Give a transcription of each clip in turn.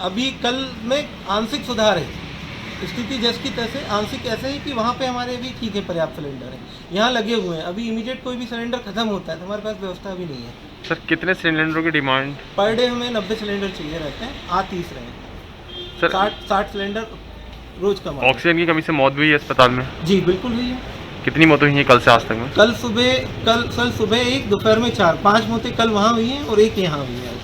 अभी कल में आंशिक सुधार है, स्थिति जैसे की तैसे, आंशिक ऐसे है कि वहाँ पे हमारे अभी ठीक है, पर्याप्त सिलेंडर है, यहाँ लगे हुए हैं। अभी इमीडिएट कोई भी सिलेंडर खत्म होता है तो हमारे पास व्यवस्था अभी नहीं है। सर कितने सिलेंडरों की डिमांड? पर डे हमें 90 सिलेंडर चाहिए रहते हैं, आ 30 रहे हैं। सर 60 सिलेंडर रोज का मांग है। ऑक्सीजन की कमी से मौत भी हुई है अस्पताल में? जी बिल्कुल हुई है। कितनी मौतें हुई हैं कल से आज तक में? कल सुबह एक, दोपहर में 4, 5 मौतें कल वहाँ हुई हैं और एक यहाँ हुई है।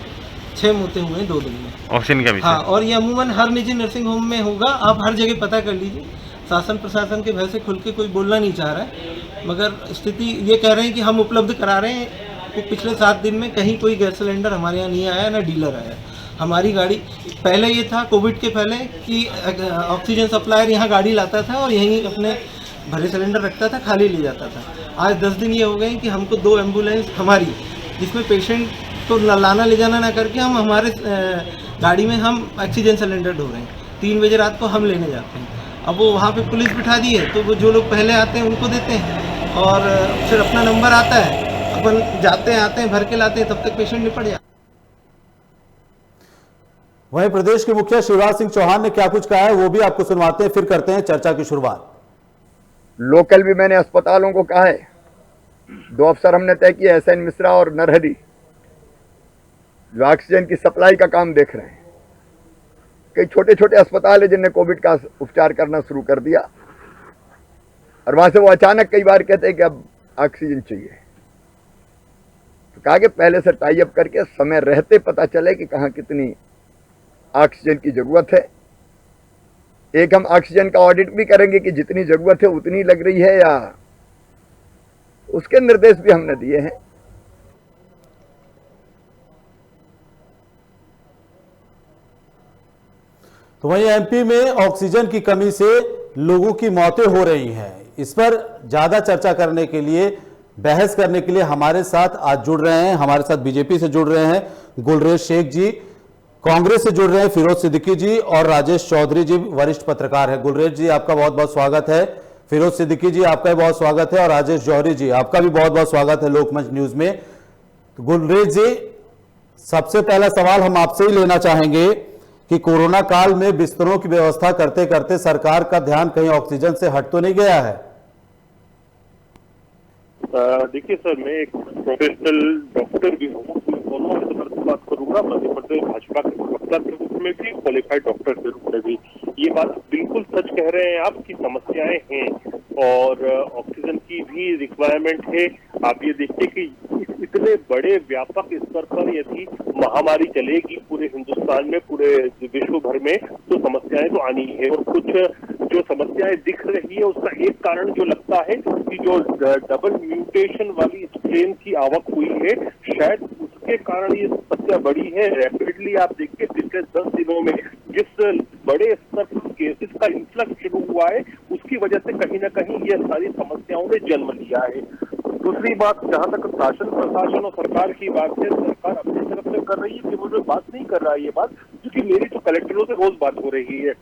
6 मौतें हुए हैं 2 दिन में। ऑक्सीजन की कमी से? हाँ, और ये अमूमन हर निजी नर्सिंग होम में होगा, आप हर जगह पता कर लीजिए। शासन प्रशासन के भय से खुल के कोई बोलना नहीं चाह रहा है, मगर स्थिति ये कह रहे हैं कि हम उपलब्ध करा रहे हैं। तो पिछले 7 दिन में कहीं कोई गैस सिलेंडर हमारे यहाँ नहीं आया, ना डीलर आया। हमारी गाड़ी, पहले ये था कोविड के पहले कि ऑक्सीजन सप्लायर यहाँ गाड़ी लाता था और यहीं अपने भरे सिलेंडर रखता था, खाली ले जाता था। आज 10 दिन ये हो गए कि हमको 2 एम्बुलेंस हमारी, जिसमें पेशेंट को लाना ले जाना ना करके हम हमारे गाड़ी में हम ऑक्सीजन सिलेंडर ढो रहे हैं। 3 बजे रात को हम लेने जाते हैं। अब वो वहाँ पे पुलिस बिठा दी है, तो वो जो लोग पहले आते हैं उनको देते हैं और फिर अपना नंबर आता है, अपन जाते हैं, आते हैं, भर के लाते हैं, तब तक पेशेंट निपट जाता है। वहीं प्रदेश के मुखिया शिवराज सिंह चौहान ने क्या कुछ कहा है वो भी आपको सुनवाते हैं, फिर करते हैं चर्चा की शुरुआत। लोकल भी मैंने अस्पतालों को कहा है, 2 अफसर हमने तय किए, एसएन मिश्रा और नरहरी, जो ऑक्सीजन की सप्लाई का काम देख रहे हैं। कई छोटे छोटे अस्पताल है जिनने कोविड का उपचार करना शुरू कर दिया और वहां से वो अचानक कई बार कहते हैं कि अब ऑक्सीजन चाहिए। तो कहा कि पहले से टाई अप करके समय रहते पता चले कि कहाँ कितनी ऑक्सीजन की जरूरत है। एक हम ऑक्सीजन का ऑडिट भी करेंगे कि जितनी जरूरत है उतनी लग रही है या, उसके निर्देश भी हमने दिए हैं। तो वहीं एमपी में ऑक्सीजन की कमी से लोगों की मौतें हो रही हैं। इस पर ज्यादा चर्चा करने के लिए, बहस करने के लिए हमारे साथ आज जुड़ रहे हैं, हमारे साथ बीजेपी से जुड़ रहे हैं गुलरेज शेख जी, कांग्रेस से जुड़ रहे हैं फिरोज सिद्दीकी जी और राजेश चौधरी जी, वरिष्ठ पत्रकार है। गुलरेज जी आपका बहुत बहुत स्वागत है, फिरोज सिद्दीकी जी आपका भी बहुत स्वागत है और राजेश जौहरी जी आपका भी बहुत बहुत स्वागत है लोकमंच न्यूज में। तो गुलरेज जी, सबसे पहला सवाल हम आपसे ही लेना चाहेंगे कि कोरोना काल में बिस्तरों की व्यवस्था करते करते सरकार का ध्यान कहीं ऑक्सीजन से हट तो नहीं गया है? देखिए सर, मैं एक प्रोफेशनल डॉक्टर भी हूँ, दोनों एतबार से बात करूंगा, मध्य प्रदेश भाजपा के प्रवक्ता के रूप में भी, क्वालिफाइड डॉक्टर के रूप में भी। ये बात बिल्कुल सच कह रहे हैं आप कि समस्याएं हैं और ऑक्सीजन की भी रिक्वायरमेंट है। आप ये देखिए कि इतने बड़े व्यापक स्तर पर यदि महामारी चलेगी पूरे हिंदुस्तान में, पूरे विश्व भर में, तो समस्याएं तो आनी है। और कुछ जो समस्याएं दिख रही है उसका एक कारण जो लगता है कि जो डबल म्यूटेशन वाली स्ट्रेन की आवक हुई है, शायद उसके कारण ये समस्या बढ़ी है। रैपिडली आप देखिए पिछले 10 दिनों में जिस बड़े स्तर पर केसेस का इन्फ्लक्स शुरू हुआ है, उसकी वजह से कहीं ना कहीं ये सारी समस्याओं ने जन्म लिया है। दूसरी बात, जहां तक शासन प्रशासन और सरकार की बात है, सरकार अपनी तरफ से कर रही है कि वो बात नहीं कर रहा है ये बात, क्योंकि मेरी तो कलेक्टरों से रोज बात हो रही है।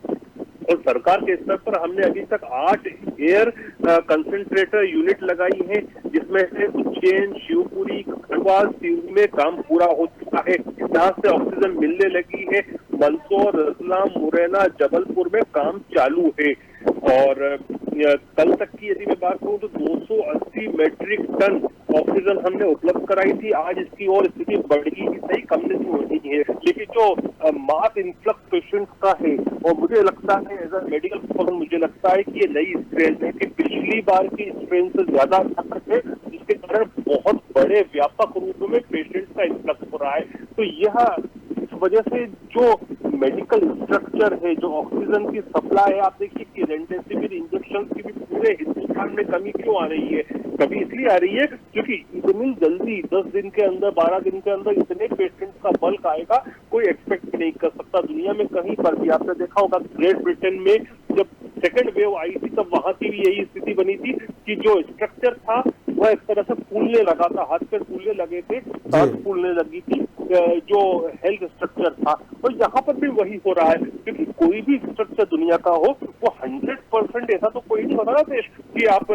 और सरकार के स्तर पर हमने अभी तक 8 एयर कंसंट्रेटर यूनिट लगाई है, जिसमें से उज्जैन, शिवपुरी, खंडवा, सिवनी में काम पूरा हो चुका है, जहां से ऑक्सीजन मिलने लगी है। मंदसौर, रतलाम, मुरैना, जबलपुर में काम चालू है। और कल तक की यदि मैं बात करूं तो 280 मेट्रिक टन ऑक्सीजन हमने उपलब्ध कराई थी। आज इसकी और स्थिति बढ़ी ही सही, कम नहीं हो रही है। लेकिन जो मास इन्फ्लक्स पेशेंट्स का है, और मुझे लगता है एज अ मेडिकल प्रोफेशनल, मुझे लगता है कि ये नई स्ट्रेन है कि पिछली बार की स्ट्रेन से ज्यादा घातक है, जिसके कारण बहुत बड़े व्यापक रूप में पेशेंट्स का इन्फ्लक्स हो रहा है। तो यह इस वजह से जो मेडिकल स्ट्रक्चर है, जो ऑक्सीजन की सप्लाई है, आप देखिए कि रेमडेसिविर इंजेक्शन की भी पूरे हिंदुस्तान में कमी क्यों आ रही है? कमी इसलिए आ रही है क्योंकि इतनी जल्दी 10 दिन के अंदर, 12 दिन के अंदर इतने पेशेंट्स का बल्क आएगा, कोई एक्सपेक्ट नहीं कर सकता दुनिया में कहीं पर भी। आपने देखा होगा ग्रेट ब्रिटेन में जब सेकेंड वेव आई थी, तब वहां की भी यही स्थिति बनी थी कि जो स्ट्रक्चर था वह एक तरह से फूलने लगा था, हाथ पैर फूलने लगे थे, सांस फूलने लगी थी, जो हेल्थ स्ट्रक्चर था। और यहाँ पर भी वही हो रहा है, क्योंकि कोई भी स्ट्रक्चर दुनिया का हो, वो 100% ऐसा तो कोई नहीं होता ना देश कि आप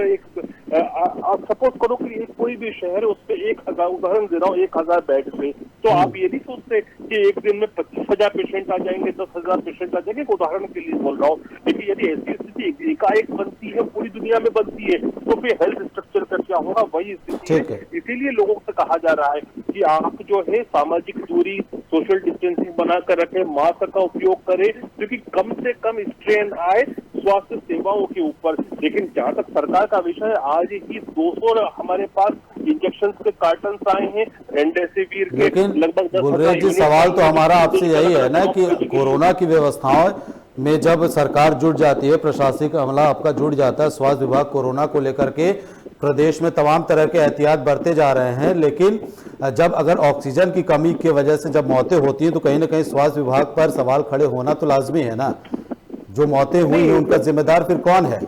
सपोज करो कि कोई भी शहर है, उस पर 1000, उदाहरण दे रहा हूँ, 1000 बेड पे तो आप ये नहीं सोचते कि एक दिन में 25,000 पेशेंट आ जाएंगे, 10,000 पेशेंट आ जाएंगे, उदाहरण के लिए बोल रहा हूँ। लेकिन यदि ऐसी स्थिति एकाएक बनती है, पूरी दुनिया में बनती है, तो फिर हेल्थ स्ट्रक्चर का क्या होगा, वही स्थिति है। इसीलिए लोगों से कहा जा रहा है कि आप जो है सामाजिक दूरी, सोशल डिस्टेंसिंग बनाकर रखें, मास्क का उपयोग करें, क्योंकि कम से कम स्ट्रेन आए स्वास्थ्य सेवाओं के ऊपर। लेकिन जहाँ तक सरकार का विषय है, आज ही 200 हमारे पास इंजेक्शन के कार्टन आए हैं रेमडेसिविर के, लगभग 10,000 जी सवाल तो हमारा आपसे यही है ना कि कोरोना की व्यवस्थाओं में जब सरकार जुट जाती है, प्रशासनिक अमला आपका जुट जाता है, स्वास्थ्य विभाग कोरोना को लेकर के प्रदेश में तमाम तरह के एहतियात बरते जा रहे हैं, लेकिन जब अगर ऑक्सीजन की कमी की वजह से जब मौतें होती हैं तो कहीं ना कहीं स्वास्थ्य विभाग पर सवाल खड़े होना तो लाजमी है ना। जो मौतें हुई हैं उनका जिम्मेदार फिर कौन है?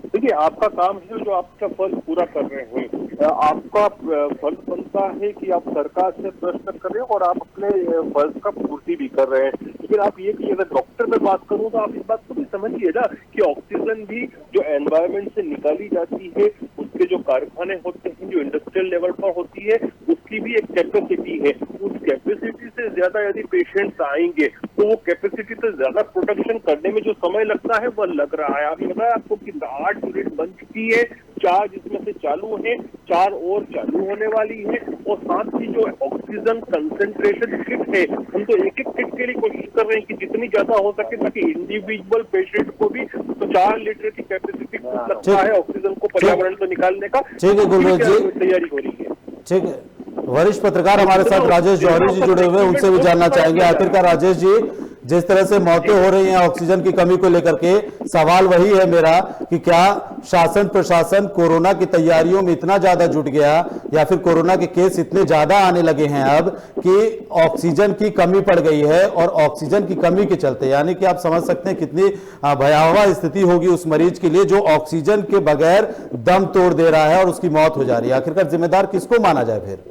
देखिए, आपका काम है जो आपका फर्ज पूरा कर रहे हैं, आपका फर्ज बनता है कि आप सरकार से प्रश्न करें और आप अपने फर्ज का पूर्ति भी कर रहे हैं। लेकिन आप ये कि अगर डॉक्टर में बात करूं तो आप इस बात को भी समझिए ना कि ऑक्सीजन भी जो एनवायरमेंट से निकाली जाती है, उसके जो कारखाने होते हैं, जो इंडस्ट्रियल लेवल पर होती है, उसकी भी एक कैपेसिटी है। उस कैपेसिटी से ज्यादा यदि पेशेंट्स आएंगे तो वो कैपेसिटी से ज्यादा प्रोडक्शन करने में जो समय लगता है वह लग रहा है। अभी बताया आपको कि 8 यूनिट बन चुकी है, 4 जिसमें से चालू है, 4 और चालू होने वाली है। और साथ ही जो ऑक्सीजन कंसंट्रेशन किट है, हम तो एक एक किट के लिए कोशिश कर रहे हैं कि जितनी ज्यादा हो सके, ताकि इंडिविजुअल पेशेंट को भी तो 4 लीटर की कैपेसिटी लगता है ऑक्सीजन को पर्यावरण से निकालने का। ठीक है गुलरेज जी, तैयारी हो रही है। ठीक है, वरिष्ठ पत्रकार हमारे साथ राजेश जौहरी जी जुड़े हुए, उनसे भी जानना चाहेंगे। आखिरकार राजेश जी, जिस तरह से मौतें हो रही हैं ऑक्सीजन की कमी को लेकर के, सवाल वही है मेरा कि क्या शासन प्रशासन कोरोना की तैयारियों में इतना ज्यादा जुट गया या फिर कोरोना के केस इतने ज्यादा आने लगे हैं अब कि ऑक्सीजन की कमी पड़ गई है, और ऑक्सीजन की कमी के चलते यानी कि आप समझ सकते हैं कितनी भयावह स्थिति होगी उस मरीज के लिए जो ऑक्सीजन के बगैर दम तोड़ दे रहा है और उसकी मौत हो जा रही है। आखिरकार जिम्मेदार किसको माना जाए फिर?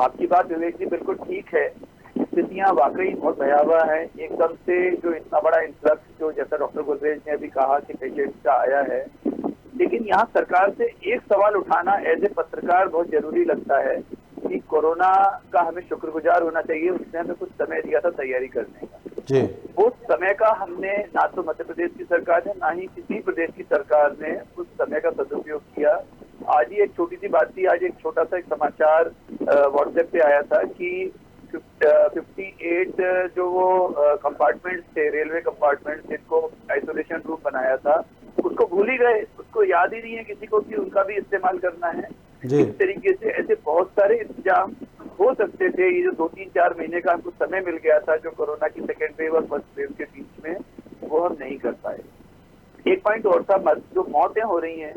आपकी बात विवेक जी बिल्कुल ठीक है, स्थितियां वाकई बहुत भयावह है। एकदम से जो इतना बड़ा इन्फ्लक्स, जो जैसा डॉक्टर गुलरेज ने अभी कहा कि पेशेंट्स का आया है, लेकिन यहाँ सरकार से एक सवाल उठाना एज ए पत्रकार बहुत जरूरी लगता है कि कोरोना का हमें शुक्रगुजार होना चाहिए, उसने हमें कुछ समय दिया था तैयारी करने का जी। उस समय का हमने ना तो मध्य प्रदेश की सरकार ने ना ही किसी प्रदेश की सरकार ने उस समय का सदुपयोग किया। आज ही एक छोटी सी बात थी, आज एक छोटा सा एक समाचार व्हाट्सएप पे आया था कि 58 जो वो कंपार्टमेंट थे, रेलवे कंपार्टमेंट जिनको आइसोलेशन रूम बनाया था, उसको भूल ही गए, उसको याद ही नहीं है किसी को कि उनका भी इस्तेमाल करना है। इस तरीके से ऐसे बहुत सारे इंतजाम हो सकते थे। ये जो 2-3-4 महीने का हमको समय मिल गया था जो कोरोना की सेकेंड वेव और फर्स्ट वेव के बीच में, वो हम नहीं कर पाए। एक पॉइंट और था, जो मौतें हो रही हैं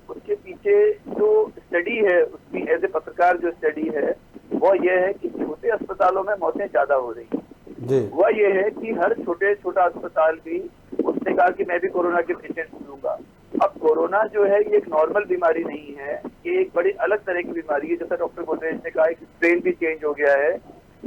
उसके पीछे जो स्टडी है, उसकी एज ए पत्रकार जो स्टडी है वो ये है कि छोटे अस्पतालों में मौतें ज्यादा हो रही हैं। वह ये है कि हर छोटा अस्पताल भी, उसने कहा कि मैं भी कोरोना के पेशेंट लूंगा। अब कोरोना जो है ये एक नॉर्मल बीमारी नहीं है, ये एक बड़ी अलग तरह की बीमारी है। जैसा डॉक्टर गुलरेज ने कहा कि स्ट्रेन भी चेंज हो गया है,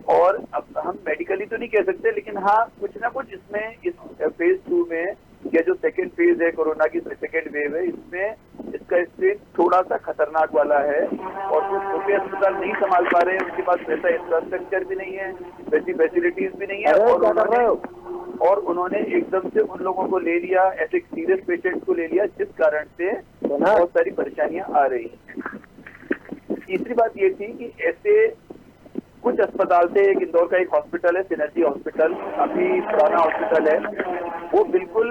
और अब हम मेडिकली तो नहीं कह सकते, लेकिन हाँ कुछ ना कुछ इसमें इस फेज 2 में या जो सेकेंड फेज है कोरोना की सेकेंड वेव है, इसमें इसका स्ट्रेन थोड़ा सा खतरनाक वाला है। और जो छोटे अस्पताल नहीं संभाल पा रहे हैं, उनके पास वैसा इंफ्रास्ट्रक्चर भी नहीं है, वैसी फैसिलिटीज भी नहीं है, और उन्होंने एकदम से उन लोगों को ले लिया, ऐसे सीरियस पेशेंट को ले लिया, जिस कारण से बहुत सारी परेशानियां आ रही हैं। तीसरी बात ये थी कि ऐसे कुछ अस्पताल थे, एक इंदौर का एक हॉस्पिटल है सिनर्जी हॉस्पिटल, काफी पुराना हॉस्पिटल है, वो बिल्कुल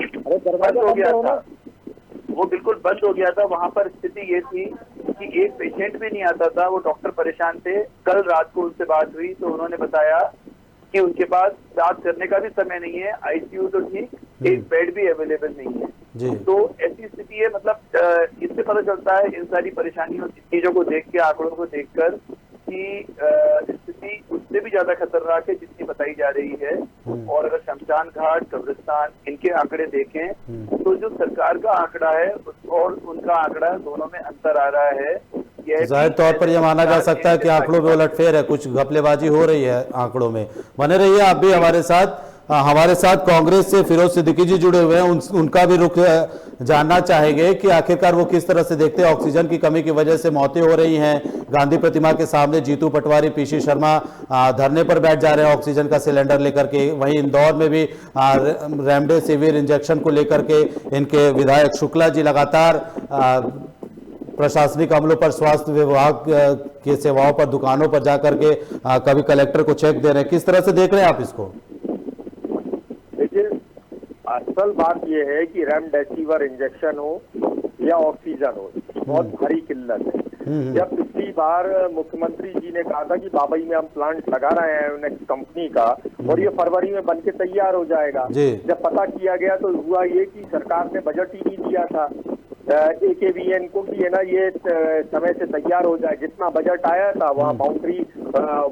बंद हो गया था। वहां पर स्थिति ये थी कि एक पेशेंट भी नहीं आता था, वो डॉक्टर परेशान थे। कल रात को उनसे बात हुई तो उन्होंने बताया कि उनके पास बात करने का भी समय नहीं है, आईसीयू तो ठीक, एक बेड भी अवेलेबल नहीं है। तो ऐसी स्थिति है, मतलब इससे पता चलता है इन सारी परेशानियों चीजों को देख के, आंकड़ों को देखकर, कि स्थिति उससे भी ज्यादा खतरनाक है जितनी बताई जा रही है। और अगर शमशान घाट, कब्रिस्तान, इनके आंकड़े देखें तो जो सरकार का आंकड़ा है और उनका आंकड़ा, दोनों में अंतर आ रहा है। जाहिर तौर पर यह माना जा सकता है कि आंकड़ों में उलटफेर है, कुछ घपलेबाजी हो रही है आंकड़ों में। बने रहिए आप भी हमारे साथ। हमारे साथ कांग्रेस से फिरोज सिद्दीकी जी जुड़े हुए हैं, उनका भी रुख जानना चाहेंगे कि आखिरकार वो किस तरह से देखते हैं ऑक्सीजन की कमी की वजह से मौतें हो रही हैं। गांधी प्रतिमा के सामने जीतू पटवारी, पीसी शर्मा धरने पर बैठ जा रहे हैं ऑक्सीजन का सिलेंडर लेकर के। वहीं इंदौर में भी रेमडेसिविर इंजेक्शन को लेकर के इनके विधायक शुक्ला जी लगातार प्रशासनिक अमलों पर, स्वास्थ्य विभाग की सेवाओं पर, दुकानों पर जाकर के कभी कलेक्टर को चेक दे रहे हैं। किस तरह से देख रहे हैं आप इसको? देखिए, असल बात यह है कि रेमडेसिविर इंजेक्शन हो या ऑक्सीजन हो, बहुत भारी किल्लत है। जब पिछली बार मुख्यमंत्री जी ने कहा था कि बाबई में हम प्लांट लगा रहे हैं नेक्स्ट कंपनी का और ये फरवरी में बनके तैयार हो जाएगा, जब पता किया गया तो हुआ ये कि सरकार ने बजट ही नहीं दिया था AKBN को कि है ना ये समय से तैयार हो जाए। जितना बजट आया था वहाँ बाउंड्री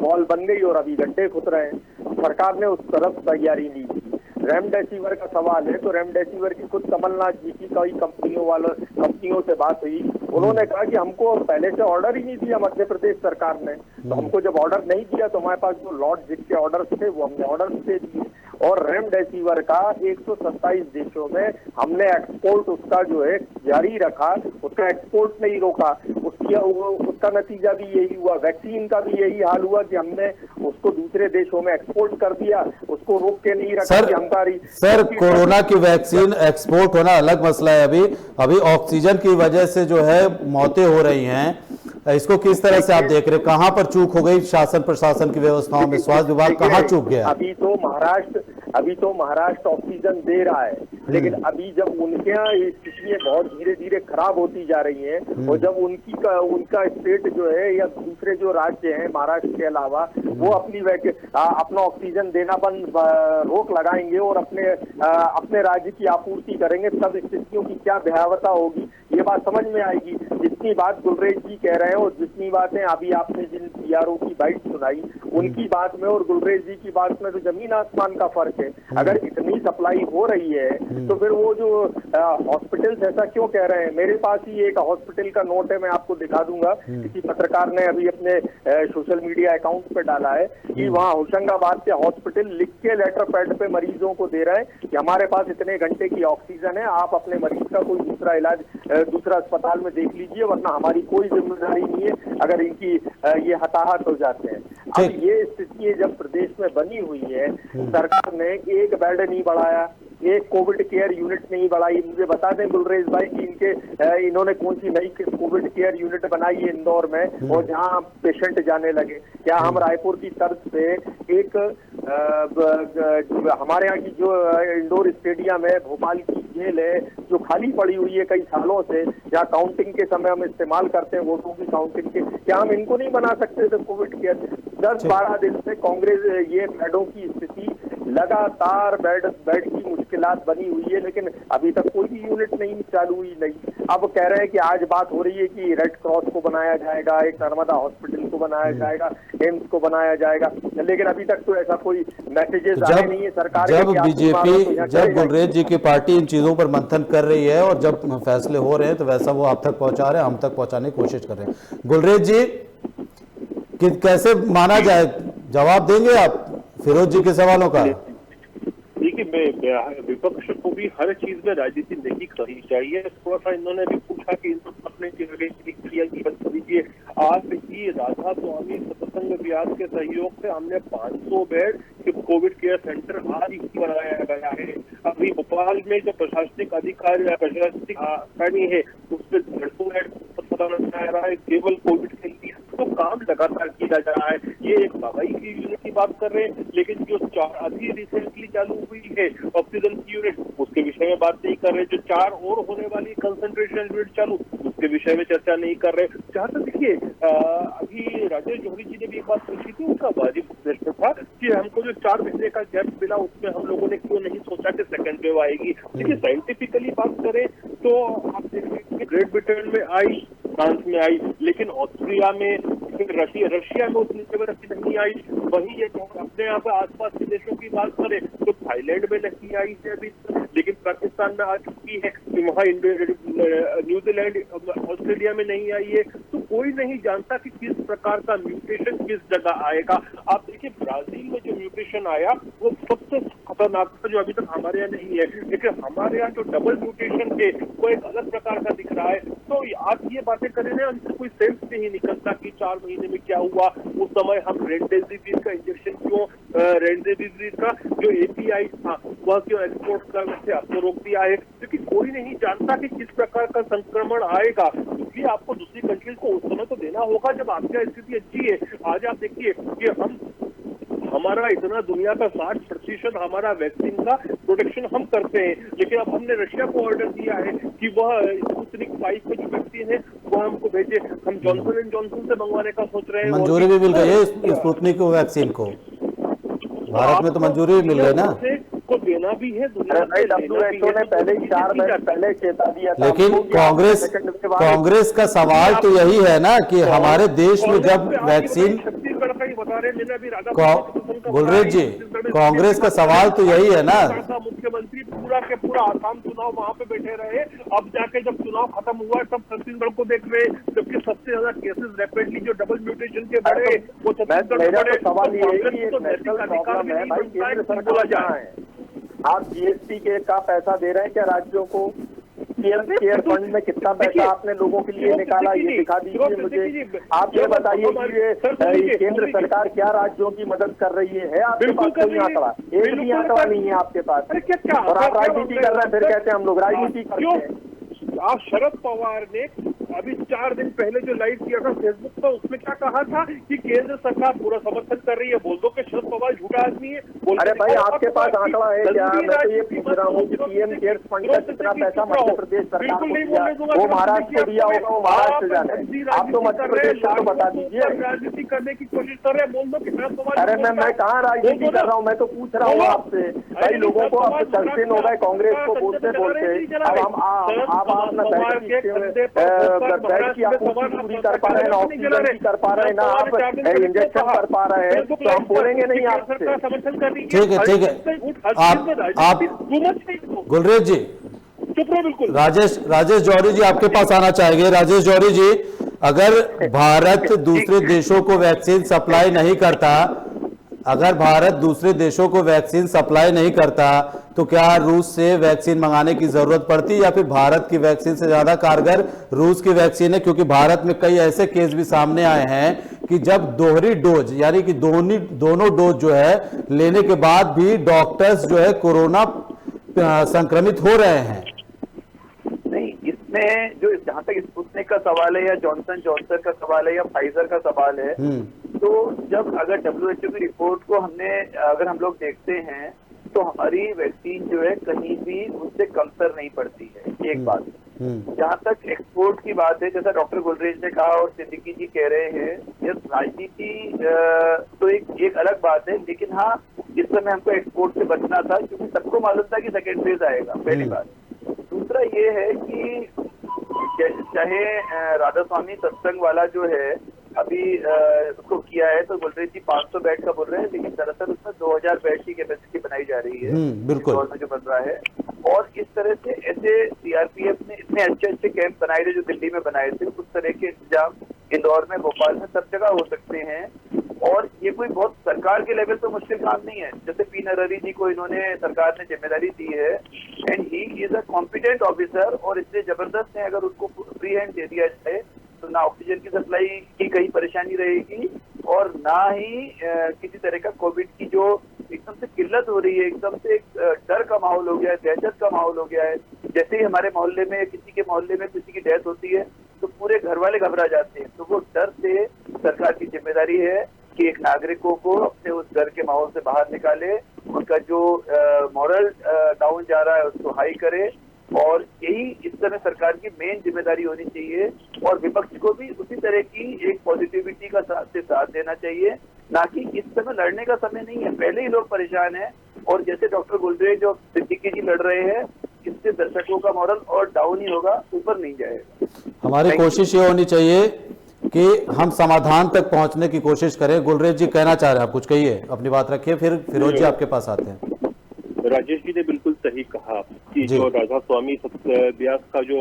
वॉल बन गई और अभी गड्ढे खुद रहे हैं। सरकार ने उस तरफ तैयारी नहीं की। रेमडेसिविर का सवाल है तो रेमडेसिविर की खुद कमलनाथ जी की कई कंपनियों से बात हुई, उन्होंने कहा कि हमको पहले से ऑर्डर ही नहीं दिया मध्य प्रदेश सरकार ने, तो हमको जब ऑर्डर नहीं दिया तो हमारे पास जो लॉट जिसके ऑर्डर थे वो हमने ऑर्डर दे दिए। और रेमडेसिविर का 127 देशों में हमने एक्सपोर्ट उसका जो है जारी रखा, उसका एक्सपोर्ट नहीं रोका। उसका नतीजा भी यही हुआ। वैक्सीन का भी यही हाल हुआ कि हमने उसको दूसरे देशों में एक्सपोर्ट कर दिया, उसको रोक के नहीं रखा। सर कोरोना की वैक्सीन एक्सपोर्ट होना अलग मसला है। अभी ऑक्सीजन की वजह से जो है मौतें हो रही हैं, इसको किस तरह से आप देख रहे हैं? कहां पर चूक हो गई शासन प्रशासन की व्यवस्थाओं में? स्वास्थ्य विभाग कहां चूक गया? अभी तो महाराष्ट्र ऑक्सीजन दे रहा है, लेकिन अभी जब उनके यहाँ स्थितियां बहुत धीरे धीरे खराब होती जा रही हैं और जब उनका स्टेट जो है या दूसरे जो राज्य हैं महाराष्ट्र के अलावा वो अपना ऑक्सीजन देना बंद रोक लगाएंगे और अपने राज्य की आपूर्ति करेंगे, तब स्थितियों की क्या भयावता होगी ये बात समझ में आएगी। जितनी बात गुलरेज जी कह रहे हैं और जितनी बातें अभी आपने जिन PRO की बाइट सुनाई उनकी बात में और गुलरेज जी की बात में तो जमीन आसमान का फर्क है। अगर इतनी सप्लाई हो रही है तो फिर वो जो हॉस्पिटल्स ऐसा क्यों कह रहे हैं? मेरे पास ही एक हॉस्पिटल का नोट है, मैं आपको दिखा दूंगा। किसी पत्रकार ने अभी अपने सोशल मीडिया अकाउंट पे डाला है कि वहाँ होशंगाबाद के हॉस्पिटल लिख के लेटर पैड पे मरीजों को दे रहे हैं कि हमारे पास इतने घंटे की ऑक्सीजन है, आप अपने मरीज का कोई दूसरा इलाज दूसरा अस्पताल में देख लीजिए, वरना हमारी कोई जिम्मेदारी नहीं है अगर इनकी ये हताहत हो जाते हैं। अब ये स्थिति जब प्रदेश में बनी हुई है, सरकार ने एक बेड नहीं बढ़ाया, एक कोविड केयर यूनिट नहीं बढ़ाई। मुझे बता दें गुलरेज भाई कि इन्होंने कौन सी नई कोविड केयर यूनिट बनाई है इंदौर में और जहां पेशेंट जाने लगे? क्या हम रायपुर की तर्ज पे एक हमारे यहाँ की जो इंडोर स्टेडियम है, भोपाल की जेल है जो खाली पड़ी हुई है कई सालों से, जहाँ काउंटिंग के समय हम इस्तेमाल करते हैं वोटों की काउंटिंग के, क्या हम इनको नहीं बना सकते थे कोविड केयर? 10-12 दिन से कांग्रेस ये बेडों की स्थिति लगातार बेड की मुश्किलात बनी हुई है, लेकिन अभी तक कोई भी यूनिट नहीं चालू हुई नहीं। अब कह रहे हैं कि आज बात हो रही है कि रेड क्रॉस को बनाया जाएगा, एक नर्मदा हॉस्पिटल को बनाया जाएगा, एम्स को बनाया जाएगा, लेकिन अभी तक तो ऐसा कोई मैसेजेस आए नहीं है सरकार के। जब बीजेपी, जब गुलरेज जी की पार्टी इन चीजों पर मंथन कर रही है और जब फैसले हो रहे हैं तो वैसा वो आप तक पहुंचा रहे हैं, हम तक पहुंचाने की कोशिश कर रहे हैं। गुलरेज जी कैसे माना जाए? जवाब देंगे आप फिरोज जी के सवालों का? देखिए, विपक्ष को भी हर चीज में राजनीति नहीं करनी चाहिए। थोड़ा सा इन्होंने भी पूछा कि अपने दीजिए। आज ही राधा स्वामी सत्संग विहार के सहयोग से हमने 500 बेड कोविड केयर सेंटर आज ही बनाया गया है। अभी भोपाल में जो प्रशासनिक अधिकारी है उस पर 150 बेड पता लगाया रहा है केवल कोविड के लिए, तो काम लगातार किया जा रहा है। ये एक बाबई की यूनिट की बात कर रहे हैं, लेकिन जो 4 अभी रिसेंटली चालू हुई है ऑक्सीजन की यूनिट उसके विषय में बात नहीं कर रहे। जो 4 और होने वाली कंसंट्रेशन यूनिट चालू उसके विषय में चर्चा नहीं कर रहे। जहाँ तक देखिए अभी राजेश जोहरी जी ने भी एक बात पूछी थी, उनका वाजिब प्रश्न था कि हमको जो 4 महीने का गैप मिला उसमें हम लोगों ने क्यों नहीं सोचा कि सेकेंड वेव आएगी। देखिए साइंटिफिकली बात करें तो आप देखिए ग्रेट ब्रिटेन में आई, फ्रांस में आई, लेकिन ऑस्ट्रिया में, रशिया में उतनी जबरदस्ती नहीं आई। वही ये अपने यहाँ पे आसपास के देशों की बात करें तो थाईलैंड में नहीं आई है अभी, लेकिन पाकिस्तान में आ चुकी है, वहाँ न्यूजीलैंड, ऑस्ट्रेलिया में नहीं आई है। तो कोई नहीं जानता कि किस प्रकार का म्यूटेशन किस जगह आएगा। आप देखिए ब्राजील में जो म्यूटेशन आया वो सबसे खतरनाक था जो अभी तक हमारे यहाँ नहीं है, लेकिन हमारे यहाँ जो डबल म्यूटेशन है वो एक अलग प्रकार का दिख रहा है। तो आप ये बातें कर रहे हैं, हमसे कोई सेंस नहीं निकलता कि 4 महीने में क्या हुआ। उस समय हम रेमडेसिविर का इंजेक्शन क्यों, रेमडेसिविर का जो एपीआई था वह क्यों एक्सपोर्ट करने से आपको रोक दिया है, क्योंकि कोई नहीं जानता कि किस प्रकार का संक्रमण आएगा। इसलिए आपको दूसरी कंट्रीज को उस समय तो देना होगा जब आपकी स्थिति अच्छी है। आज आप देखिए कि हमारा इतना दुनिया का 60% हमारा वैक्सीन का प्रोटेक्शन हम करते हैं, लेकिन अब हमने रशिया को ऑर्डर दिया है कि वह स्पुतनिक 5 का जो वैक्सीन है वह हमको भेजे। हम जॉनसन एंड जॉनसन से मंगवाने का सोच रहे हैं। मंजूरी भी मिल गई है स्पुतनिक वैक्सीन को, भारत में तो मंजूरी भी मिल गई ना, को देना भी है। WHO ने पहले ही 4 महीने पहले चेता दिया था। लेकिन कांग्रेस का सवाल तो यही है ना कि हमारे देश में जब वैक्सीन, छत्तीसगढ़ का ही बता रहे हैं, गुलरेज जी कांग्रेस का सवाल तो यही है ना, मुख्यमंत्री पूरा के पूरा आसाम चुनाव वहाँ पे बैठे रहे, अब जाके जब चुनाव खत्म हुआ तब छत्तीसगढ़ को देख रहे, जबकि सबसे ज्यादा केसेस रैपिडली जो डबल म्यूटेशन के बढ़े वो छत्तीसगढ़ में बढ़े। सवाल ये है कि नेशनल प्रॉब्लम है भाई, केंद्र सरकार जहाँ है, आप जीएसटी के का पैसा दे रहे हैं क्या राज्यों को? केयर फंड में कितना पैसा आपने लोगों के लिए निकाला ये दिखा दीजिए मुझे। आप ये बताइए कि केंद्र सरकार क्या राज्यों की मदद कर रही है आपके पास कोई आंकड़ा? एक भी आंकड़ा नहीं है आपके पास, और आप राजनीति कर रहे हैं, फिर कहते हैं हम लोग राजनीति करते हैं। आप शरद पवार ने अभी 4 दिन पहले जो लाइव किया था फेसबुक पर, उसमें क्या कहा था कि केंद्र सरकार पूरा समर्थन कर रही है। बोल दो कि शरद पवार झूठा आदमी है। अरे भाई आपके पास आंकड़ा है क्या? मैं तो ये पूछ रहा हूँ कि पीएम केयर्स फंड का कितना पैसा मध्य प्रदेश सरकार को दिया, वो महाराष्ट्र को दिया होगा, वो महाराष्ट्र जाने। आप तो मध्य प्रदेश का तो बता दीजिए। राजनीति करने की कोशिश कर रहे हैं, बोल दो कि शरद पवार। अरे मैं कहाँ राजनीति कर रहा हूँ, मैं तो पूछ रहा हूँ आपसे। भाई लोगों को अब चलते हो गए कांग्रेस को बोलते बोलते, अब आप न बैठ की आपूर्ति पूरी कर पा रहे हैं, ना ऑक्सीजन की कर पा रहे हैं, ना आप इंजेक्शन कर पा रहे हैं, तो हम बोलेंगे नहीं आपसे। ठीक है आप गुलरेज जी, बिल्कुल राजेश जौहरी जी आपके पास आना चाहेंगे। राजेश जौहरी जी, अगर भारत दूसरे देशों को वैक्सीन सप्लाई नहीं करता, अगर भारत दूसरे देशों को वैक्सीन सप्लाई नहीं करता तो क्या रूस से वैक्सीन मंगाने की जरूरत पड़ती, या फिर भारत की वैक्सीन से ज्यादा कारगर रूस की वैक्सीन है? क्योंकि भारत में कई ऐसे केस भी सामने आए हैं कि जब दोहरी डोज यानी कि दोनों डोज जो है लेने के बाद भी डॉक्टर्स जो है कोरोना संक्रमित हो रहे हैं। नहीं, इसमें जो जहां तक स्पुतनिक का सवाल है या जॉनसन का सवाल है या फाइजर का सवाल है, तो जब अगर WHO की रिपोर्ट को अगर हम लोग देखते हैं तो हमारी वैक्सीन जो है कहीं भी उससे कमतर नहीं पड़ती है। एक बात। जहाँ तक एक्सपोर्ट की बात है, जैसा डॉक्टर गुलरेज ने कहा और सिद्दीकी जी कह रहे हैं, ये राजनीति तो एक अलग बात है, लेकिन हाँ इस समय हमको एक्सपोर्ट से बचना था क्योंकि सबको मालूम था कि सेकेंड फेज आएगा, पहली बात। दूसरा ये है कि चाहे राधा स्वामी सत्संग वाला जो है अभी उसको किया है तो गुलरेज जी 500 बेड का बोल रहे हैं, लेकिन दरअसल उसमें 2000 बेड की कैपेसिटी बनाई जा रही है बिल्कुल में जो बन रहा है। और इस तरह से ऐसे सीआरपीएफ ने इतने अच्छे कैंप बनाए थे जो दिल्ली में बनाए थे, उस तरह के इंतजाम इंदौर में, भोपाल में, सब जगह हो सकते हैं। और ये कोई बहुत सरकार के लेवल पे मुश्किल काम नहीं है। जैसे पी नरहरि जी को इन्होंने सरकार ने जिम्मेदारी दी है and he is a competent officer, और इसलिए जबरदस्त है अगर उनको फ्री हैंड दे दिया जाए तो ना ऑक्सीजन की सप्लाई की कहीं परेशानी रहेगी और ना ही किसी तरह का कोविड की जो एकदम से किल्लत हो रही है, एकदम से एक डर का माहौल हो गया है, दहशत का माहौल हो गया है। जैसे ही हमारे मोहल्ले में किसी के मोहल्ले में किसी की डेथ होती है तो पूरे घर वाले घबरा जाते हैं। तो वो डर से सरकार की जिम्मेदारी है कि एक नागरिकों को अपने उस डर के माहौल से बाहर निकाले, उनका जो मॉरल डाउन जा रहा है उसको हाई करे, और यही इस समय सरकार की मेन जिम्मेदारी होनी चाहिए। और विपक्ष को भी उसी तरह की एक पॉजिटिविटी का साथ देना चाहिए, ना कि इस समय लड़ने का समय नहीं है। पहले ही लोग परेशान हैं और जैसे डॉक्टर गुलरेज और सिद्दीकी जी लड़ रहे हैं, इससे दर्शकों का मॉरल और डाउन ही होगा, ऊपर नहीं जाएगा। हमारी कोशिश ये होनी चाहिए कि हम समाधान तक पहुंचने की कोशिश करें। गुलरेज जी कहना चाह रहे हैं, आप कुछ कहिए, अपनी बात रखिए, फिर फिरोज जी आपके पास आते हैं। राजेश जी ने बिल्कुल सही कहा कि जो राधा स्वामी व्यास का जो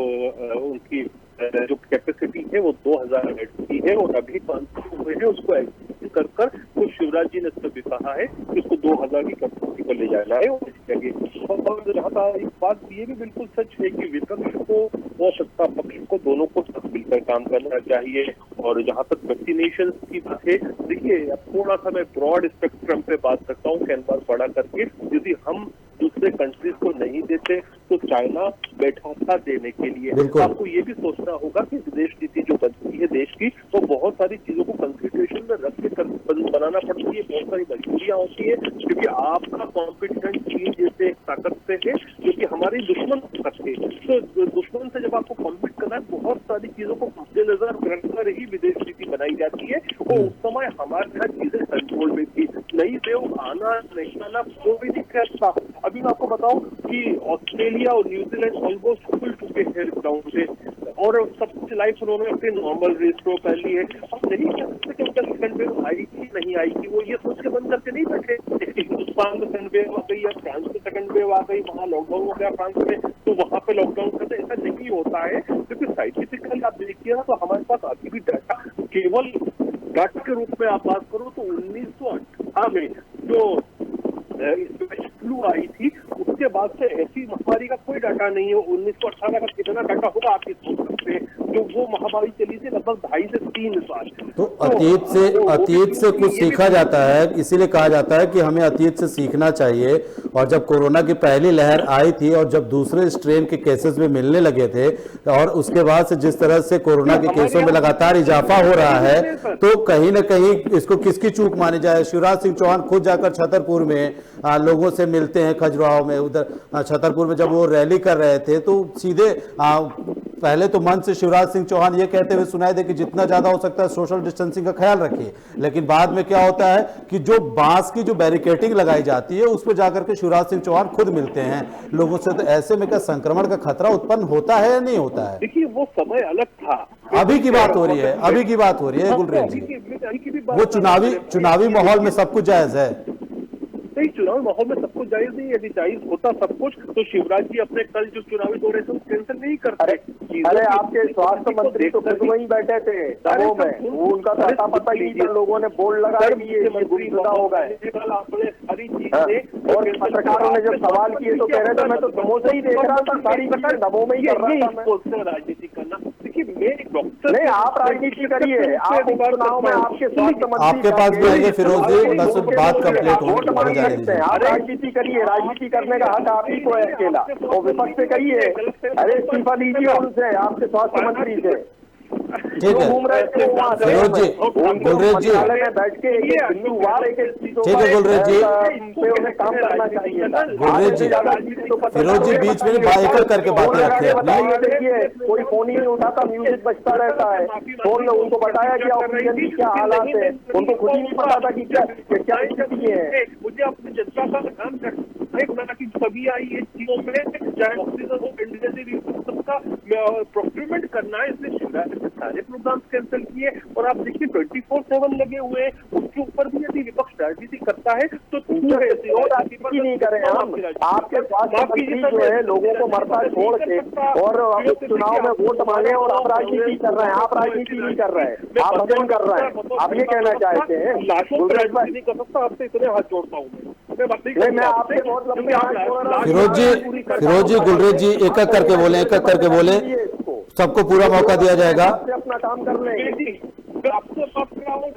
उनकी जो कैपेसिटी है वो 2000 बेड की है और अभी 500 हुए हैं, उसको एक्सटेंड कर तो शिवराज जी ने इसमें भी कहा है कि उसको 2000 की कैपेसिटी पर ले जाना है और इस जगह। और जहाँ का एक बात ये भी बिल्कुल सच है कि विपक्ष को और सत्ता पक्ष को दोनों को साथ मिलकर काम करना चाहिए। और जहाँ तक वैक्सीनेशन की बात है, देखिए अब थोड़ा सा मैं ब्रॉड स्पेक्ट्रम पे बात करता हूँ, कैनवास बड़ा करके। यदि हम दूसरे कंट्रीज को नहीं देते तो चाइना बैठा था देने के लिए। आपको ये भी सोचना होगा कि विदेश नीति जो बनती है देश की, वो बहुत सारी चीजों को कंसिडरेशन में रख के बनाना पड़ती है, बहुत सारी मजबूरियां होती है, क्योंकि आपका कॉम्पिटिशन चीन जैसे एक ताकत से है जो कि हमारी दुश्मन ताकत है। तो दुश्मन से जब आपको कॉम्पीट करना है, बहुत सारी चीजों को मद्देनजर रखकर ही विदेश नीति बनाई जाती है। और उस समय हमारे यहाँ चीजें कंट्रोल में थी, नहीं वेव आना नहीं आना कोई नहीं कहता। अभी मैं आपको बताऊं कि ऑस्ट्रेलिया और न्यूजीलैंड ऑलमोस्ट फुल चुके हैं लॉकडाउन से और सब कुछ लाइफ उन्होंने अपनी नॉर्मल रिस्टोर कर ली है। अब नहीं कह सकते कि उनका सेकंड वेव आई थी नहीं आई थी, वो ये सोच के बंद करके नहीं बैठे। हिंदुस्तान में सेकंड वेव आ गई या फ्रांस में सेकंड वेव आ गई, वहाँ लॉकडाउन हो गया फ्रांस में, तो वहाँ पे लॉकडाउन करते, ऐसा नहीं होता है। क्योंकि साइंटिफिकली आप देखिए ना, तो हमारे पास अभी भी डाटा, केवल डाटा के रूप में आप बात करो तो 1918 में जो फ्लू आई थी, उसके बाद से ऐसी महामारी का कोई डाटा नहीं है। 1918 का कितना डाटा होगा आप ये सोच सकते हैं, जो वो महामारी चली थी लगभग 2.5 से 3 साल। तो अतीत से कुछ सीखा जाता है, इसीलिए कहा जाता है कि हमें अतीत से सीखना चाहिए। और जब कोरोना की पहली लहर आई थी और जब दूसरे स्ट्रेन के केसेस में मिलने लगे थे और उसके बाद से जिस तरह से कोरोना के केसों में लगातार इजाफा हो रहा है, तो कहीं ना कहीं इसको किसकी चूक मानी जाए। शिवराज सिंह चौहान खुद जाकर छतरपुर में लोगों से मिलते हैं, खजुराहो में, उधर छतरपुर में जब वो रैली कर रहे थे तो सीधे पहले तो मंच से शिवराज सिंह चौहान ये कहते हुए सुनाए दे कि जितना ज्यादा हो सकता है सोशल डिस्टेंसिंग का ख्याल रखिए, लेकिन बाद में क्या होता है कि जो बांस की जो बैरिकेडिंग लगाई जाती है उस पर जाकर के शिवराज सिंह चौहान खुद मिलते हैं लोगों से। तो ऐसे में क्या संक्रमण का खतरा उत्पन्न होता है या नहीं होता है? देखिए वो समय अलग था, अभी की बात हो रही है, अभी की बात हो रही है गुलरेज जी। वो चुनावी माहौल में सब कुछ जायज है। नहीं, चुनावी माहौल में सब कुछ जायज नहीं। यदि जायज होता सब कुछ तो शिवराज जी अपने कल जो चुनावी दौरे थे कैंसिल नहीं करते। अरे आपके स्वास्थ्य मंत्री तो खुद वहीं बैठे थे दमोह में, वो उनका पता पता ही नहीं था, लोगों ने बोर्ड लगाए दिए, गुमशुदा हो गए। और पत्रकारों ने जब सवाल किए तो कह रहे थे मैं तो दमोह से ही देख रहा था, सारी चीजें दमोह में ही कर रहा था मैं। राजनीति करना, देखिए मैं एक डॉक्टर नहीं, आप राजनीति करिए, आप उपचुनाव में आपके स्वास्थ्य मंत्री आपके पास भी आएंगे फिरोज जी, बस बात कंप्लीट हो जाए। आप राजनीति करिए, राजनीति करने का हक आप ही को है अकेला, और विपक्ष से कहिए अरे इस्तीफा दीजिए उनसे, आपके स्वास्थ्य मंत्री से। ठीक है फिरोज जी, गुलरेज जी में बैठ के बिंदुवार एक ठीक है गुलरेज जी, उन्हें काम करना चाहिए। गुलरेज जी, फिरोज जी बीच में एक करके बातें रखते हैं अपनी। देखिए कोई फोन ही नहीं उठाता, म्यूजिक बजता रहता है, फोन में उनको बताया कि ऑक्सीजन की क्या हालात है, उनको खुद ही नहीं पता था कि क्या स्थिति है। मुझे अपनी जनता का ध्यान रखना कि सभी आई है चीजों में, चाहे ऑक्सीजन हो, वेंटिलेटर, सबका प्रोक्यूरमेंट करना है, इसलिए शिवराज ने सारे प्रोग्राम्स कैंसिल किए। और आप देखिए 24/7 लगे हुए हैं, उसके ऊपर भी यदि विपक्ष राजनीति करता है तो राजनीति नहीं करें हम। आपके स्वास्थ्य मंत्री जो है लोगों को मरता छोड़ के और चुनाव में वोट मांगे और आप राजनीति कर रहे हैं। आप राजनीति नहीं कर रहे हैं, आप भजन कर रहे हैं, आप ये कहना चाहते हैं। राजनीति कर सकता, आपसे इतने हाथ जोड़ता हूँ मैं आपसे बहुत लंबे हाथ जोड़ रहा हूं। फिरोज जी गुलरेज जी एक एक करके बोले, एक एक करके बोले, सबको पूरा मौका दिया जाएगा। अपना काम कर लेंगे। आपसे बात कर रहा हूँ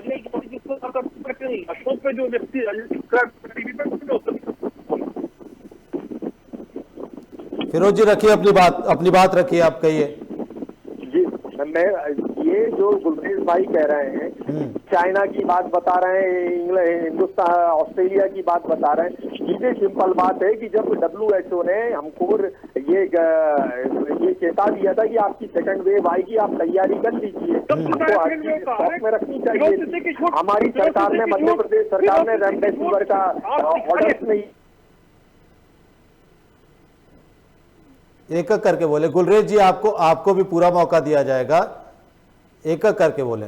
पे जो व्यक्ति फिरोज जी रखिए अपनी बात रखिए, आप कहिए। जी मैं ये जो गुलरेज भाई कह रहे हैं, चाइना की बात बता रहे हैं, इंग्लैंड, हिंदुस्तान, ऑस्ट्रेलिया की बात बता रहे हैं। सीधे सिंपल बात है कि जब WHO ने हमको ये चेता दिया था कि आपकी सेकंड वेव आएगी, आप तैयारी कर लीजिए, तो हर चीज स्टॉक में रखनी चाहिए। हमारी सरकार ने, मध्य प्रदेश सरकार ने रेमडेसिविर का ऑर्डर नहीं। एक एक करके बोले गुलरेज जी, आपको भी पूरा मौका दिया जाएगा, एक एक करके बोले।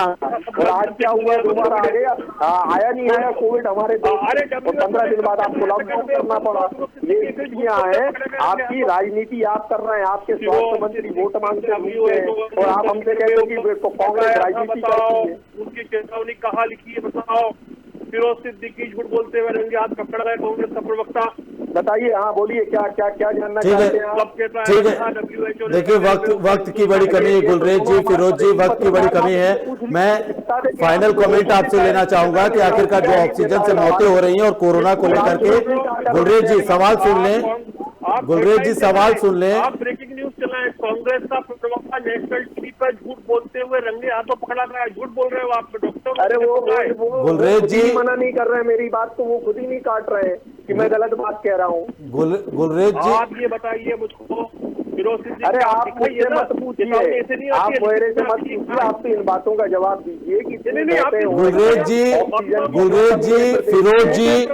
और आज क्या हुआ, दोबारा आ गया, आया नहीं आया कोविड हमारे देश में, और 15 दिन बाद आपको लॉकडाउन करना पड़ा। ये स्थितियां हैं, आपकी राजनीति आप कर रहे हैं, आपके स्वास्थ्य मंत्री वोट मांगते हैं और आप हमसे कहते हो कि कांग्रेस राजनीति करती है। उनकी चेतावनी कहाँ लिखी है बताओ? फिरोज सिद्दीकी झूठ बोलते हुए रंगे हाथ पकड़ गए कांग्रेस का प्रवक्ता। बताइए, हाँ बोलिए, क्या क्या क्या जानना ठीक है, चाहते हैं आप? ठीक है। देखिए वक्त की बड़ी कमी है गुलरेज जी, फिरोज जी, वक्त की बड़ी कमी है। मैं फाइनल कमेंट आपसे लेना चाहूंगा कि आखिरकार जो ऑक्सीजन से मौतें हो रही हैं और कोरोना को लेकर के, गुलरेज जी सवाल सुन लें, गुलरेज जी सवाल सुन लें। आप ब्रेकिंग न्यूज चलाएं, कांग्रेस का प्रवक्ता नेशनल टीवी पर झूठ बोलते हुए रंगे हाथों पकड़ा गया। झूठ बोल रहे हो आप डॉक्टर। अरे वो गुलरेज जी मना नहीं कर रहे हैं मेरी बात, तो वो खुद ही नहीं काट रहे हैं कि मैं गलत बात कह रहा हूँ। गुलरेज जी आप ये बताइए मुझको, अरे आप मुझसे मत पूछिए, आप मेरे से मत पूछिए, आप तो इन बातों का जवाब दीजिए कि गुलरेज जी, गुलरेज जी, फिरोज जी,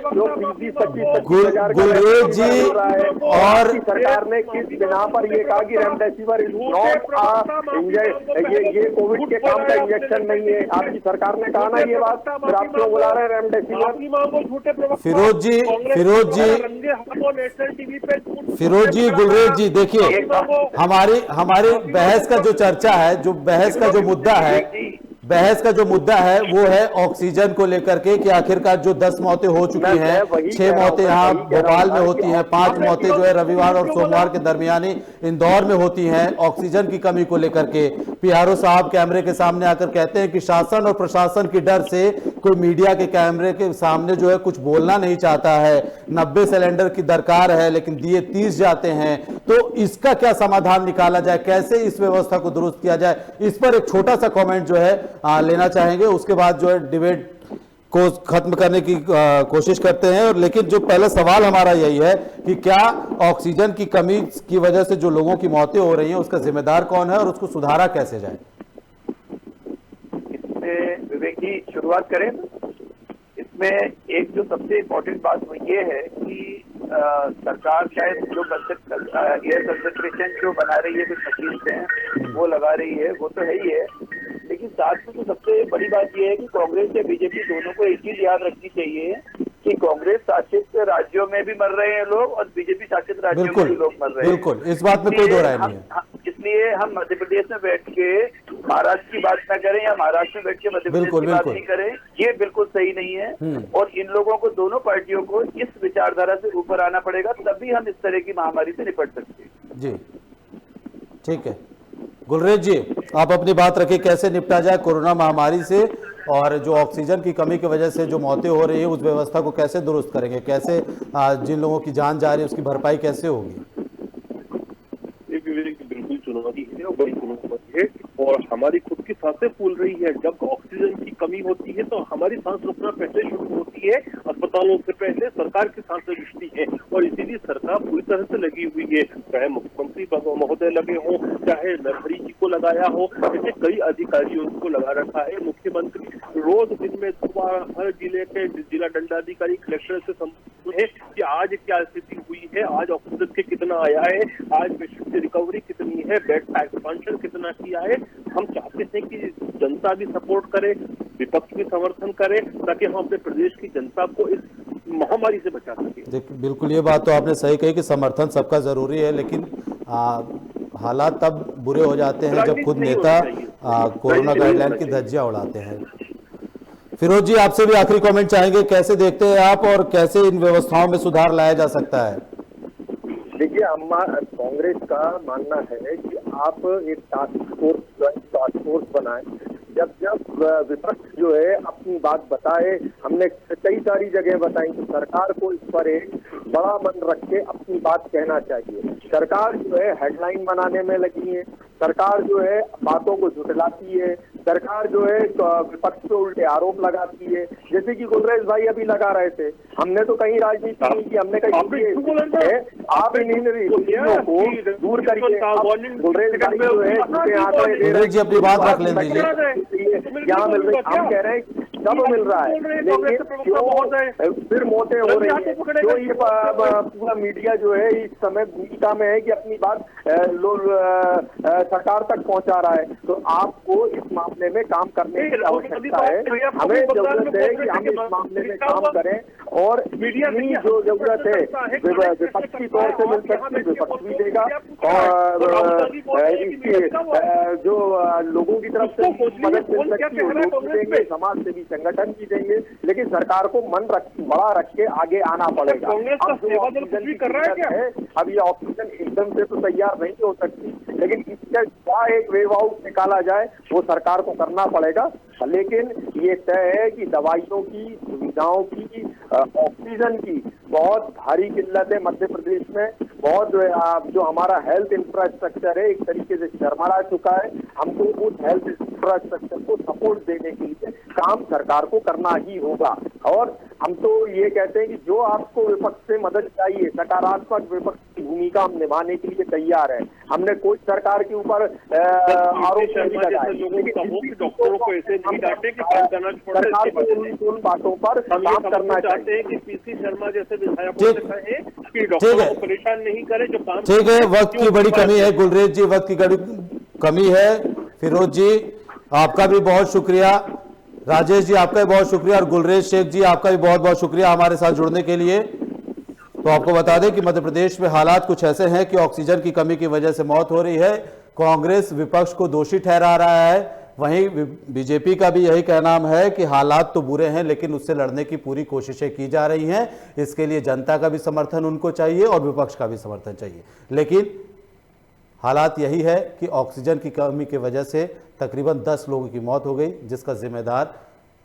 गुलरेज जी, और सरकार ने किस बिना पर ये कहा कि रेमडेसिविर इज नॉट ये कोविड के काम का इंजेक्शन नहीं है? आपकी सरकार ने कहा ना ये बात, फिर आप क्यों बुला रहे हैं रेमडेसिविर? फिरोज जी, फिरोज जी, फिरोज जी, गुलरेज जी, देखिए हमारी बहस का जो चर्चा है, जो बहस का जो मुद्दा है वो है ऑक्सीजन को लेकर के कि आखिरकार जो 10 मौतें हो चुकी हैं, 6 मौतें यहाँ भोपाल में होती हैं, 5 मौतें जो है रविवार और सोमवार के दरमियानी इंदौर में होती हैं ऑक्सीजन की कमी को लेकर के। पीआरओ साहब कैमरे के सामने आकर कहते हैं कि शासन और प्रशासन की डर से कोई मीडिया के कैमरे के सामने जो है कुछ बोलना नहीं चाहता है। 90 सिलेंडर की दरकार है लेकिन दिए 30 जाते हैं। तो इसका क्या समाधान निकाला जाए, कैसे इस व्यवस्था को दुरुस्त किया जाए, इस पर एक छोटा सा कमेंट जो है लेना चाहेंगे। उसके बाद जो है डिबेट को खत्म करने की कोशिश करते हैं। और लेकिन जो पहला सवाल हमारा यही है कि क्या ऑक्सीजन की कमी की वजह से जो लोगों की मौतें हो रही हैं उसका जिम्मेदार कौन है और उसको सुधारा कैसे जाए? इसमें विवेक जी शुरुआत करें। इसमें एक जो सबसे इम्पोर्टेंट बात वो ये है कि सरकार शायद जो एयर कंसंट्रेशन जो बना रही है, कुछ मशीन से वो लगा रही है, वो तो है ही है, लेकिन साथ में तो सबसे बड़ी बात यह है कि कांग्रेस या बीजेपी दोनों को एक चीज याद रखनी चाहिए कि कांग्रेस शासित राज्यों में भी मर रहे हैं लोग और बीजेपी शासित राज्यों में भी लोग मर रहे हैं। बिल्कुल, इस बात में कोई दो राय नहीं है। इसलिए हम मध्य प्रदेश में बैठ के महाराष्ट्र की बात न करें या महाराष्ट्र में बैठ के मध्य प्रदेश की बात नहीं करें, ये बिल्कुल सही नहीं है। और इन लोगों को, दोनों पार्टियों को इस विचारधारा से ऊपर आना पड़ेगा, तभी हम इस तरह की महामारी से निपट सकते हैं। जी ठीक है, गुलरेज जी आप अपनी बात रखिए, कैसे निपटा जाए कोरोना महामारी से, और जो ऑक्सीजन की कमी की वजह से जो मौतें हो रही है उस व्यवस्था को कैसे दुरुस्त करेंगे, कैसे जिन लोगों की जान जा रही है उसकी भरपाई कैसे होगी? बिल्कुल चुनौती है और बड़ी चुनौती है, और हमारी खुद की सांसें फूल रही है। जब ऑक्सीजन की कमी होती है तो हमारी सांस रुकना पहले शुरू होती है, अस्पतालों से पहले सरकार की सांसें रुकती है, और इसीलिए सरकार पूरी तरह से लगी हुई है। चाहे मुख्यमंत्री महोदय लगे हों, चाहे नरहरी जी को लगाया हो, ऐसे कई अधिकारियों को लगा रखा है। मुख्यमंत्री रोज दिन में हर जिले के जिला दंडाधिकारी कलेक्टर से संपर्क है कि आज क्या स्थिति हुई है, आज ऑक्सीजन के कितना आया है, आज पेशेंट की रिकवरी कितनी है, बेड का एक्सपेंशन कितना किया है। हम चाहते हैं कि जनता भी सपोर्ट करे, विपक्ष भी समर्थन करे, ताकि हम अपने प्रदेश की जनता को इस महामारी से बचा सके। बिल्कुल, ये बात तो आपने सही कही कि समर्थन सबका जरूरी है, लेकिन हालात तब बुरे हो जाते हैं जब खुद नेता कोरोना गाइडलाइन की धज्जियां उड़ाते हैं। फिरोज जी आपसे भी आखिरी कमेंट चाहेंगे, कैसे देखते हैं आप और कैसे इन व्यवस्थाओं में सुधार लाया जा सकता है? देखिए, कांग्रेस का मानना है कि आप एक टास्क फोर्स बनाएं। जब विपक्ष जो है अपनी बात बताए, हमने कई सारी जगह बताई, तो सरकार को इस पर एक बड़ा मन रख के अपनी बात कहना चाहिए। सरकार जो है हेडलाइन बनाने में लगी है, सरकार जो है बातों को झुठलाती है, सरकार जो है विपक्ष पे उल्टे आरोप लगाती है, जैसे कि गुलरेज भाई अभी लगा रहे थे। हमने तो कहीं राजनीति नहीं की, हमने कहीं आप इन चीजों को दूर करके गुलरेज भाई जो है आंकड़े दे रहे हैं, अपनी बात रख लें, यहाँ मिल रही। हम कह रहे हैं सब मिल रहा है, लेकिन क्यों फिर मौतें हो रही है? क्यों ये पूरा मीडिया जो है इस समय भूमिका में है कि अपनी बात लोग सरकार तक पहुंचा रहा है? तो आपको इस मामले में काम करने की आवश्यकता है। हमें जरूरत है कि हम इस मामले में काम करें, और मीडिया जो जरूरत है विपक्षी तौर से मिल सकती है, विपक्ष भी देगा, और इसके जो लोगों की तरफ से मदद मिल सकती है लोग भी देंगे, समाज सेवी संगठन भी देंगे, लेकिन सरकार को मन बड़ा रख के आगे आना पड़ेगा। अब जो ऑक्सीजन की दिक्कत है, अब ये ऑक्सीजन एकदम से तो तैयार नहीं हो सकती, लेकिन इसका क्या एक वे आउट निकाला जाए वो सरकार को करना पड़ेगा। लेकिन ये तय है कि दवाइयों की, सुविधाओं की, ऑक्सीजन की बहुत भारी किल्लत है मध्य प्रदेश में। बहुत जो हमारा हेल्थ इंफ्रास्ट्रक्चर है एक तरीके से चरमरा चुका है। हमको उस हेल्थ इंफ्रास्ट्रक्चर को सपोर्ट देने के लिए काम सरकार को करना ही होगा। और हम तो ये कहते हैं कि जो आपको विपक्ष से मदद चाहिए, सकारात्मक विपक्ष की भूमिका हम निभाने के लिए तैयार है। हमने कोई सरकार के ऊपर आरोप नहीं लगाए, लेकिन डॉक्टरों को ऐसे नहीं डांटे कि सरकार को उन बातों पर काम करना चाहते हैं कि पीसी शर्मा जैसे विधायकों से कहें कि डॉक्टरों को परेशान नहीं करे जो काम। ठीक है, वक्त की बड़ी कमी है गुलरेज जी, वक्त की बड़ी कमी है। फिरोज जी आपका भी बहुत शुक्रिया, राजेश जी आपका भी बहुत शुक्रिया, और गुलरेज शेख जी आपका भी बहुत बहुत शुक्रिया हमारे साथ जुड़ने के लिए। तो आपको बता दें कि मध्य प्रदेश में हालात कुछ ऐसे हैं कि ऑक्सीजन की कमी की वजह से मौत हो रही है। कांग्रेस विपक्ष को दोषी ठहरा रहा है, वहीं बीजेपी का भी यही कहना है कि हालात तो बुरे हैं लेकिन उससे लड़ने की पूरी कोशिशें की जा रही हैं। इसके लिए जनता का भी समर्थन उनको चाहिए और विपक्ष का भी समर्थन चाहिए। लेकिन हालात यही है कि ऑक्सीजन की कमी की वजह से तकरीबन 10 लोगों की मौत हो गई, जिसका जिम्मेदार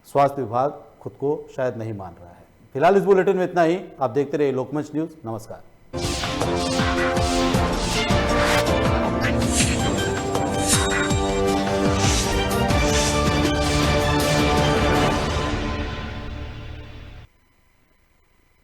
स्वास्थ्य विभाग खुद को शायद नहीं मान रहा है। फिलहाल इस बुलेटिन में इतना ही। आप देखते रहिए लोकमंच न्यूज़। नमस्कार।